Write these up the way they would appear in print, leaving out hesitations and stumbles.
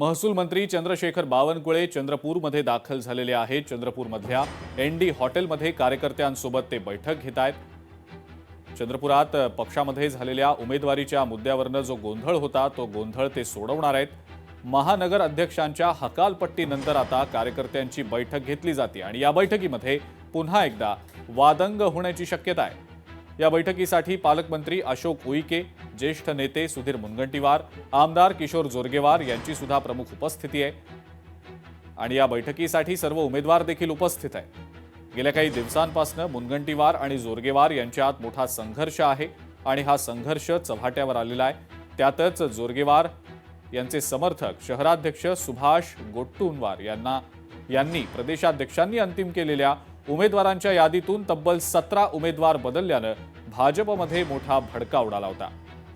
महसूल मंत्री चंद्रशेखर बावनकुळे चंद्रपूरमध्ये दाखल झालेले आहेत। चंद्रपूरमधल्या एनडी हॉटेलमध्ये कार्यकर्त्यांसोबत ते बैठक घेत आहेत। चंद्रपुरात पक्षामध्ये झालेल्या उमेदवारीच्या मुद्द्यावरनं जो गोंधळ होता तो गोंधळ ते सोडवणार आहेत। महानगर अध्यक्षांच्या हकालपट्टीनंतर आता कार्यकर्त्यांची बैठक घेतली जाते आणि या बैठकीमध्ये पुन्हा एकदा वादंग होण्याची शक्यता आहे। या बैठकीसाठी पालकमंत्री अशोक उईके, ज्येष्ठ नेते सुधीर मुनगंटीवार, आमदार किशोर जोरगेवार यांची सुद्धा प्रमुख उपस्थिती आहे आणि या बैठकीसाठी सर्व उमेदवार देखील उपस्थित आहेत। गेल्या काही दिवसांपासून मुनगंटीवार आणि जोरगेवार यांच्यात मोठा संघर्ष आहे आणि हा संघर्ष चव्हाट्यावर आलेला आहे। त्यातच जोरगेवार यांचे समर्थक शहराध्यक्ष सुभाष गोट्टुनवार यांनी प्रदेशाध्यक्षांनी अंतिम केलेल्या उमेदवारांच्या यादीतून तब्बल 17 उमेदवार बदलल्यानं भाजपमध्ये मोठा भडका उडाला होता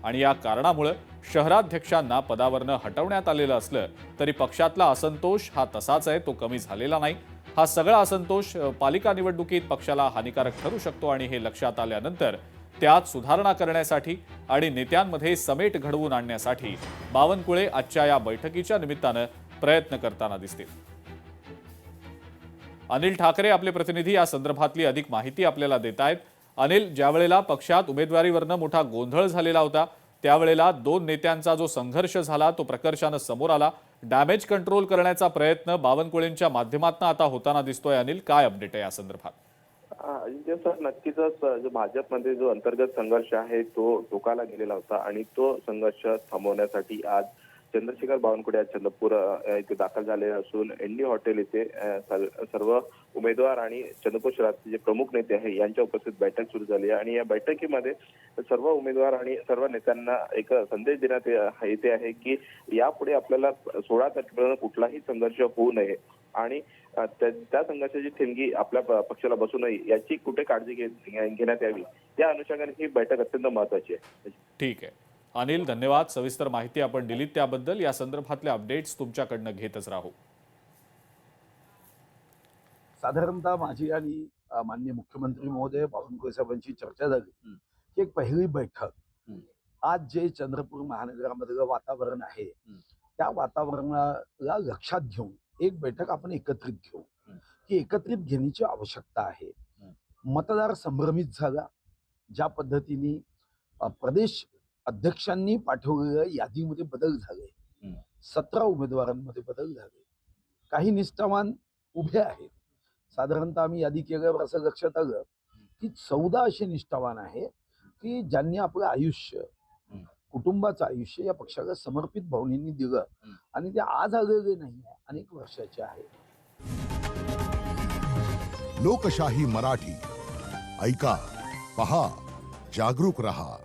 आणि या कारणामुळे शहराध्यक्षांना पदावरनं हटवण्यात आलेलं असलं तरी पक्षातला असंतोष हा तसाच आहे, तो कमी झालेला नाही। हा सगळा असंतोष पालिका निवडणुकीत पक्षाला हानिकारक ठरू शकतो आणि हे लक्षात आल्यानंतर त्यात सुधारणा करण्यासाठी आणि नेत्यांमध्ये समेट घडवून आणण्यासाठी बावनकुळे आजच्या या बैठकीच्या निमित्तानं प्रयत्न करताना दिसतील। अनिल ठाकरे आपले प्रतिनिधी या संदर्भातली अधिक माहिती आपल्याला देत आहेत। अनिल, ज्यावेळेला पक्षात उमेदवारीवरनं मोठा गोंधळ झालेला होता त्यावेळेला दोन नेत्यांचा जो संघर्ष झाला तो प्रकर्षानं समोर आला। डॅमेज कंट्रोल करण्याचा प्रयत्न बावनकुळेंच्या माध्यमातून आता होताना दिसतोय। अनिल, काय अपडेट आहे या संदर्भात? अजिंक्य सर, नक्कीच जो भाजपमध्ये जो अंतर्गत संघर्ष आहे तो टोकाला गेलेला होता आणि तो संघर्ष थांबवण्यासाठी आज चंद्रशेखर बावनकुळे चंद्रपूर इथे दाखल झाले असून एनडी हॉटेल इथे सर्व उमेदवार आणि चंद्रपूर शहराचे जे प्रमुख नेते आहे यांच्या उपस्थित बैठक सुरू झाली आणि या बैठकीमध्ये सर्व उमेदवार आणि सर्व नेत्यांना एक संदेश देण्यात येते आहे की यापुढे आपल्याला 16 तारखेपर्यंत कुठलाही संघर्ष होऊ नये आणि त्या संघर्षाची ठिणगी आपल्या पक्षाला बसू नये याची कुठे काळजी घेण्यात यावी, या अनुषंगाने ही बैठक अत्यंत महत्त्वाची आहे। ठीक आहे अनिल, धन्यवाद। सविस्तर माहिती आपण दिलीत त्याबद्दल। या संदर्भातले अपडेट्स तुमच्याकडनं घेतच राहू। साधारणतः माझी आणि माननीय मुख्यमंत्री महोदय बावनकुळे साहेबांची चर्चा झाली की एक पहिली बैठक आज जे चंद्रपूर महानगरामधलं वातावरण आहे त्या वातावरणाला लक्षात घेऊन एक बैठक आपण एकत्रित घेऊ, ही एकत्रित घेण्याची आवश्यकता आहे। मतदार संभ्रमित झाला, ज्या पद्धतीने प्रदेश अध्यक्षांनी पाठवलेल्या यादीमध्ये बदल झाले, 17 उमेदवारांमध्ये बदल झाले, काही निष्ठावान उभे आहेत। साधारणतः आम्ही यादी केल्यावर असं लक्षात आलं की 14 असे निष्ठावान आहे की ज्यांनी आपलं आयुष्य, कुटुंबाचं आयुष्य या पक्षाला समर्पित भावनेने दिलं आणि ते आज आलेले नाही, अनेक वर्षाचे आहे। लोकशाही मराठी ऐका, पहा, जागरूक रहा।